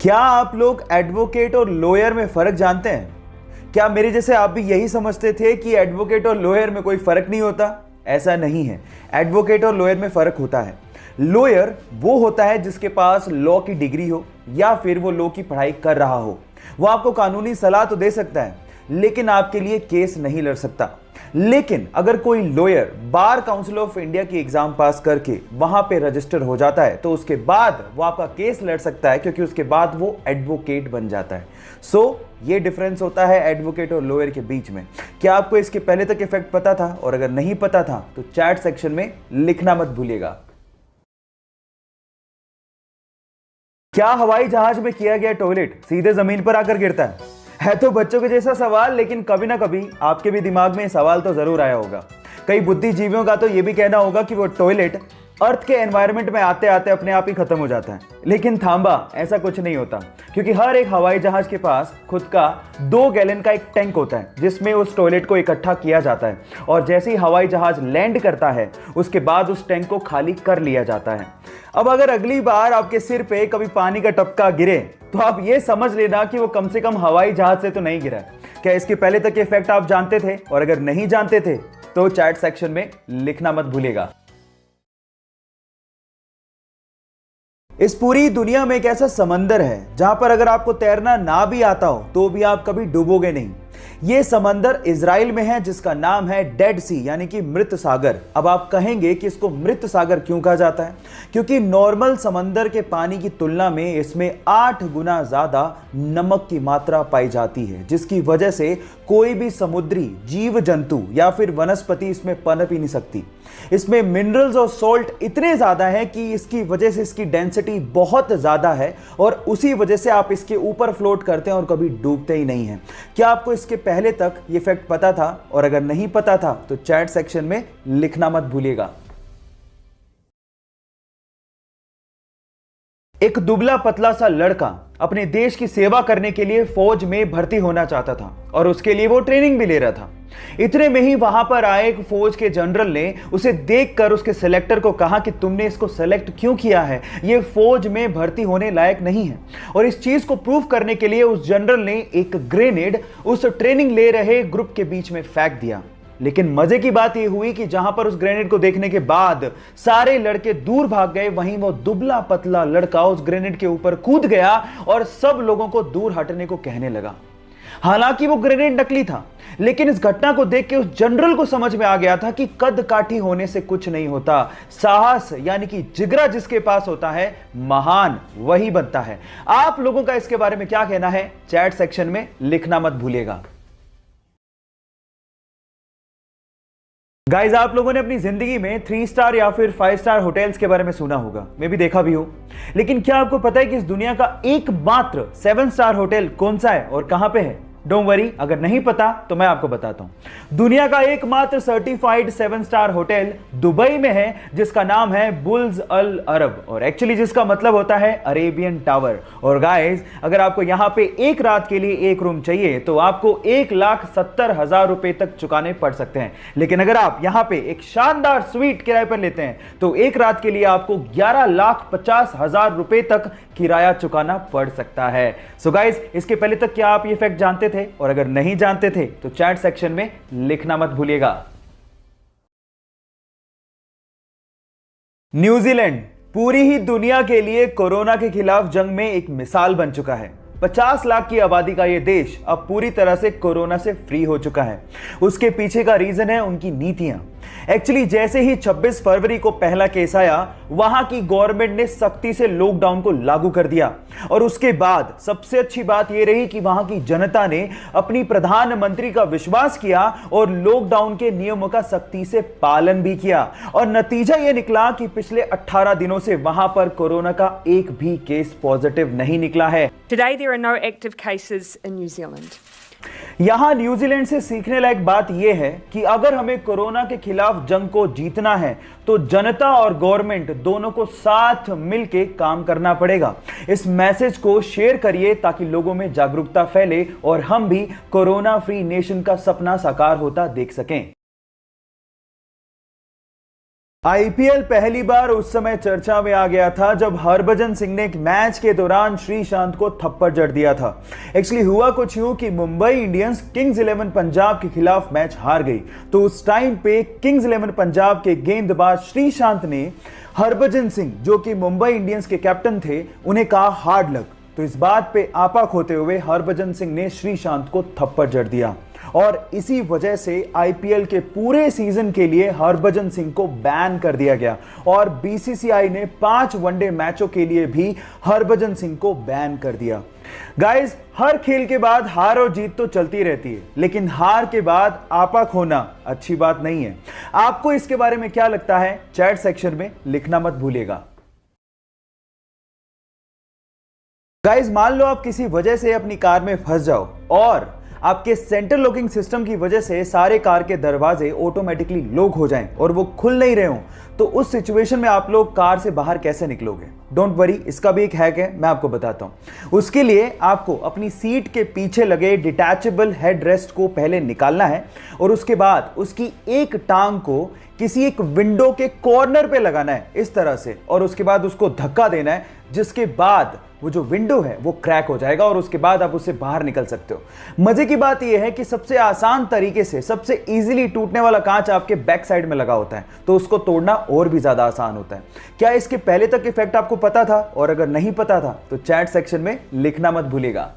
क्या आप लोग एडवोकेट और लॉयर में फर्क जानते हैं? क्या मेरे जैसे आप भी यही समझते थे कि एडवोकेट और लॉयर में कोई फर्क नहीं होता? ऐसा नहीं है। एडवोकेट और लॉयर में फर्क होता है। लॉयर वो होता है जिसके पास लॉ की डिग्री हो या फिर वो लॉ की पढ़ाई कर रहा हो। वो आपको कानूनी सलाह तो दे सकता है लेकिन आपके लिए केस नहीं लड़ सकता। लेकिन अगर कोई lawyer bar council of India की एग्जाम पास करके वहां पे रजिस्टर हो जाता है तो उसके बाद वो आपका केस लड़ सकता है, क्योंकि उसके बाद वो एडवोकेट बन जाता है। ये डिफरेंस होता है एडवोकेट और लॉयर के बीच में। क्या आपको इसके पहले तक इफेक्ट पता था? और अगर नहीं पता था तो चैट सेक्शन में लिखना मत भूलिएगा। क्या हवाई जहाज में किया गया टॉयलेट सीधे जमीन पर आकर गिरता है तो बच्चों के जैसा सवाल, लेकिन कभी ना कभी आपके भी दिमाग में सवाल तो जरूर आया होगा। कई बुद्धिजीवियों का तो यह भी कहना होगा कि वो टॉयलेट अर्थ के एनवायरनमेंट में आते आते अपने आप ही खत्म हो जाता है। लेकिन थांबा, ऐसा कुछ नहीं होता, क्योंकि हर एक हवाई जहाज के पास खुद का 2 गैलन का एक टैंक होता है जिसमें उस टॉयलेट को इकट्ठा किया जाता है। और जैसे ही हवाई जहाज लैंड करता है उसके बाद उस टैंक को खाली कर लिया जाता है। अब अगर अगली बार आपके सिर पे कभी पानी का टपका गिरे तो आप ये समझ लेना कि वो कम से कम हवाई जहाज से तो नहीं गिरा। क्या इसके पहले तक के इफेक्ट आप जानते थे? और अगर नहीं जानते थे तो चैट सेक्शन में लिखना मत भूलिएगा। इस पूरी दुनिया में एक ऐसा समंदर है जहां पर अगर आपको तैरना ना भी आता हो तो भी आप कभी डूबोगे नहीं। यह समंदर इजराइल में है जिसका नाम है डेड सी, यानी कि मृत सागर। अब आप कहेंगे कि इसको मृत सागर क्यों कहा जाता है? क्योंकि नॉर्मल समंदर के पानी की तुलना में इसमें 8 गुना ज्यादा नमक की मात्रा पाई जाती है, जिसकी वजह से कोई भी समुद्री जीव जंतु या फिर वनस्पति इसमें पनप ही नहीं सकती। इसमें मिनरल्स और सॉल्ट इतने ज्यादा है कि इसकी वजह से इसकी डेंसिटी बहुत ज्यादा है और उसी वजह से आप इसके ऊपर फ्लोट करते हैं और कभी डूबते ही नहीं हैं। क्या आपको इसके पहले तक ये फैक्ट पता था? और अगर नहीं पता था तो चैट सेक्शन में लिखना मत भूलिएगा। एक दुबला पतला सा लड़का अपने देश की सेवा करने के लिए फौज में भर्ती होना चाहता था और उसके लिए वो ट्रेनिंग भी ले रहा था। इतने में ही वहां पर आए एक फौज के जनरल ने उसे देखकर उसके सिलेक्टर को कहा कि तुमने इसको सेलेक्ट क्यों किया है, ये फौज में भर्ती होने लायक नहीं है। और इस चीज को प्रूव करने के लिए उस जनरल ने एक ग्रेनेड उस ट्रेनिंग ले रहे ग्रुप के बीच में फेंक दिया। लेकिन मजे की बात यह हुई कि जहां पर उस ग्रेनेड को देखने के बाद सारे लड़के दूर भाग गए, वहीं वो दुबला पतला लड़का उस ग्रेनेड के ऊपर कूद गया और सब लोगों को दूर हटने को कहने लगा। हालांकि वो ग्रेनेड नकली था, लेकिन इस घटना को देख के उस जनरल को समझ में आ गया था कि कद काठी होने से कुछ नहीं होता। साहस यानी कि जिगरा जिसके पास होता है, महान वही बनता है। आप लोगों का इसके बारे में क्या कहना है? चैट सेक्शन में लिखना मत भूलिएगा। गाइज, आप लोगों ने अपनी जिंदगी में 3 स्टार या फिर 5 स्टार होटल्स के बारे में सुना होगा, मैं भी देखा भी हूं। लेकिन क्या आपको पता है कि इस दुनिया का एकमात्र 7 स्टार होटल कौन सा है और कहां पे है? डोंट वरी, अगर नहीं पता तो मैं आपको बताता हूं। दुनिया का एकमात्र सर्टिफाइड 7 स्टार होटल दुबई में है जिसका नाम है बुर्ज अल अरब, और एक्चुअली जिसका मतलब होता है अरेबियन टावर। और गाइस, अगर आपको यहां पे एक रात के लिए एक रूम चाहिए तो आपको 1,70,000 रुपए तक चुकाने पड़ सकते हैं। लेकिन अगर आप यहां पे एक शानदार स्वीट किराए पर लेते हैं तो एक रात के लिए आपको 11,50,000 रुपए तक किराया चुकाना पड़ सकता है। सो गाइस, इसके पहले तक क्या आप ये फैक्ट जानते थे? और अगर नहीं जानते थे तो चैट सेक्शन में लिखना मत भूलिएगा। न्यूजीलैंड पूरी ही दुनिया के लिए कोरोना के खिलाफ जंग में एक मिसाल बन चुका है। 50 लाख की आबादी का यह देश अब पूरी तरह से कोरोना से फ्री हो चुका है। उसके पीछे का रीजन है उनकी नीतियां। एक्चुअली जैसे ही 26 फरवरी को पहला केस आया, वहां की गवर्नमेंट ने सख्ती से लॉकडाउन को लागू कर दिया। और उसके बाद सबसे अच्छी बात यह रही कि वहां की जनता ने अपनी प्रधानमंत्री का विश्वास किया और लॉकडाउन के नियमों का सख्ती से पालन भी किया। और नतीजा यह निकला कि पिछले 18 दिनों से वहां पर कोरोना का एक भी केस पॉजिटिव नहीं निकला है। Today there are no active cases in New Zealand. यहां न्यूजीलैंड से सीखने लायक बात यह है कि अगर हमें कोरोना के खिलाफ जंग को जीतना है तो जनता और गवर्नमेंट दोनों को साथ मिलकर काम करना पड़ेगा। इस मैसेज को शेयर करिए ताकि लोगों में जागरूकता फैले और हम भी कोरोना फ्री नेशन का सपना साकार होता देख सकें। आईपीएल पहली बार उस समय चर्चा में आ गया था जब हरभजन सिंह ने एक मैच के दौरान श्रीशांत को थप्पड़ जड़ दिया था। एक्चुअली हुआ कुछ यूं कि मुंबई इंडियंस किंग्स 11 पंजाब के खिलाफ मैच हार गई, तो उस टाइम पे किंग्स 11 पंजाब के गेंदबाज श्रीशांत ने हरभजन सिंह, जो कि मुंबई इंडियंस के कैप्टन थे, उन्हें कहा हार्ड लक। तो इस बात पे आपा खोते हुए हरभजन सिंह ने श्रीशांत को थप्पड़ जड़ दिया और इसी वजह से आईपीएल के पूरे सीजन के लिए हरभजन सिंह को बैन कर दिया गया और बीसीसीआई ने 5 वनडे मैचों के लिए भी हरभजन सिंह को बैन कर दिया। गाइस, हर खेल के बाद हार और जीत तो चलती रहती है, लेकिन हार के बाद आपा खोना अच्छी बात नहीं है। आपको इसके बारे में क्या लगता है, चैट सेक्शन में लिखना मत भूलिएगा। गाइस, मान लो आप किसी वजह से अपनी कार में फंस जाओ और आपके सेंटर लॉकिंग सिस्टम की वजह से सारे कार के दरवाजे ऑटोमेटिकली लॉक हो जाएं और वो खुल नहीं रहे हो, तो उस सिचुएशन में आप लोग कार से बाहर कैसे निकलोगे? डोंट वरी, इसका भी एक हैक है, मैं आपको बताता हूं। उसके लिए आपको अपनी सीट के पीछे लगे डिटैचेबल हेडरेस्ट को पहले निकालना है और उसके बाद उसकी एक टांग को किसी एक विंडो के कॉर्नर पे लगाना है इस तरह से, और उसके बाद उसको धक्का देना है, जिसके बाद वो जो विंडो है वो क्रैक हो जाएगा और उसके बाद आप उससे बाहर निकल सकते हो। मजे की बात यह है कि सबसे आसान तरीके से, सबसे इजीली टूटने वाला कांच आपके बैक साइड में लगा होता है, तो उसको तोड़ना और भी ज्यादा आसान होता है। क्या इसके पहले तक इफेक्ट आपको पता था? और अगर नहीं पता था तो चैट सेक्शन में लिखना मत भूलिएगा।